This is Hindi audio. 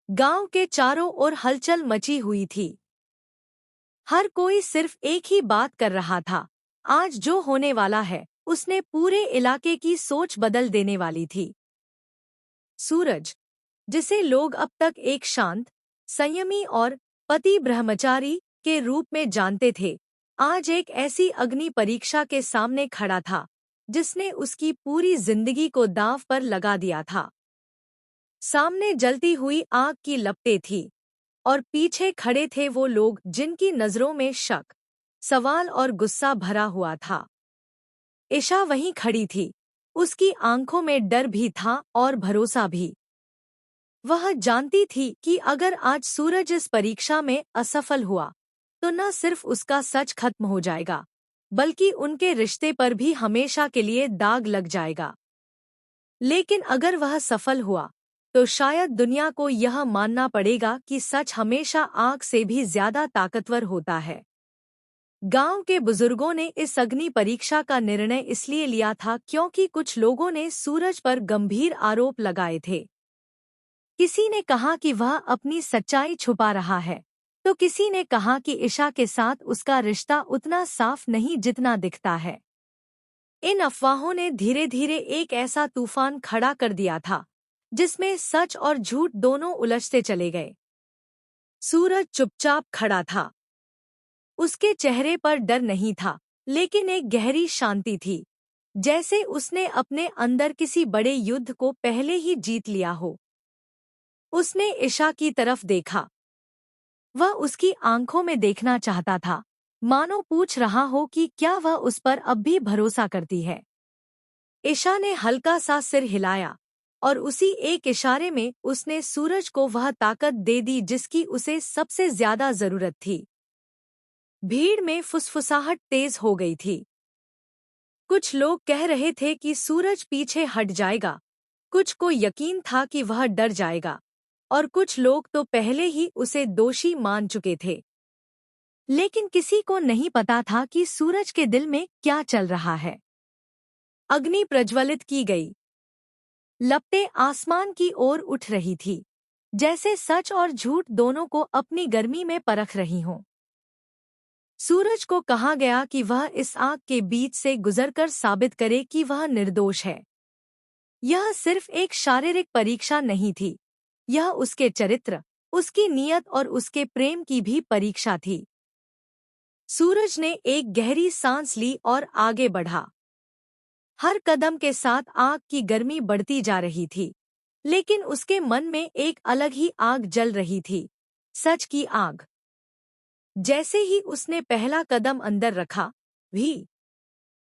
गांव के चारों ओर हलचल मची हुई थी। हर कोई सिर्फ एक ही बात कर रहा था, आज जो होने वाला है उसने पूरे इलाके की सोच बदल देने वाली थी। सूरज, जिसे लोग अब तक एक शांत, संयमी और पति ब्रह्मचारी के रूप में जानते थे, आज एक ऐसी अग्नि परीक्षा के सामने खड़ा था जिसने उसकी पूरी जिंदगी को दांव पर लगा दिया था। सामने जलती हुई आग की लपटें थी और पीछे खड़े थे वो लोग जिनकी नजरों में शक, सवाल और गुस्सा भरा हुआ था। ईशा वहीं खड़ी थी, उसकी आंखों में डर भी था और भरोसा भी। वह जानती थी कि अगर आज सूरज इस परीक्षा में असफल हुआ तो न सिर्फ उसका सच खत्म हो जाएगा, बल्कि उनके रिश्ते पर भी हमेशा के लिए दाग लग जाएगा। लेकिन अगर वह सफल हुआ तो शायद दुनिया को यह मानना पड़ेगा कि सच हमेशा आग से भी ज्यादा ताकतवर होता है। गांव के बुजुर्गों ने इस अग्नि परीक्षा का निर्णय इसलिए लिया था क्योंकि कुछ लोगों ने सूरज पर गंभीर आरोप लगाए थे। किसी ने कहा कि वह अपनी सच्चाई छुपा रहा है, तो किसी ने कहा कि ईशा के साथ उसका रिश्ता उतना साफ नहीं जितना दिखता है। इन अफवाहों ने धीरे धीरे एक ऐसा तूफान खड़ा कर दिया था जिसमें सच और झूठ दोनों उलझते चले गए। सूरज चुपचाप खड़ा था। उसके चेहरे पर डर नहीं था, लेकिन एक गहरी शांति थी, जैसे उसने अपने अंदर किसी बड़े युद्ध को पहले ही जीत लिया हो। उसने ईशा की तरफ देखा। वह उसकी आंखों में देखना चाहता था, मानो पूछ रहा हो कि क्या वह उस पर अब भी भरोसा करती है। ईशा ने हल्का सा सिर हिलाया और उसी एक इशारे में उसने सूरज को वह ताकत दे दी जिसकी उसे सबसे ज्यादा जरूरत थी। भीड़ में फुसफुसाहट तेज हो गई थी। कुछ लोग कह रहे थे कि सूरज पीछे हट जाएगा, कुछ को यकीन था कि वह डर जाएगा, और कुछ लोग तो पहले ही उसे दोषी मान चुके थे। लेकिन किसी को नहीं पता था कि सूरज के दिल में क्या चल रहा है। अग्नि प्रज्वलित की गई। लपटें आसमान की ओर उठ रही थी, जैसे सच और झूठ दोनों को अपनी गर्मी में परख रही हों। सूरज को कहा गया कि वह इस आग के बीच से गुजरकर साबित करे कि वह निर्दोष है। यह सिर्फ एक शारीरिक परीक्षा नहीं थी, यह उसके चरित्र, उसकी नीयत और उसके प्रेम की भी परीक्षा थी। सूरज ने एक गहरी सांस ली और आगे बढ़ा। हर कदम के साथ आग की गर्मी बढ़ती जा रही थी, लेकिन उसके मन में एक अलग ही आग जल रही थी, सच की आग। जैसे ही उसने पहला कदम अंदर रखा, भी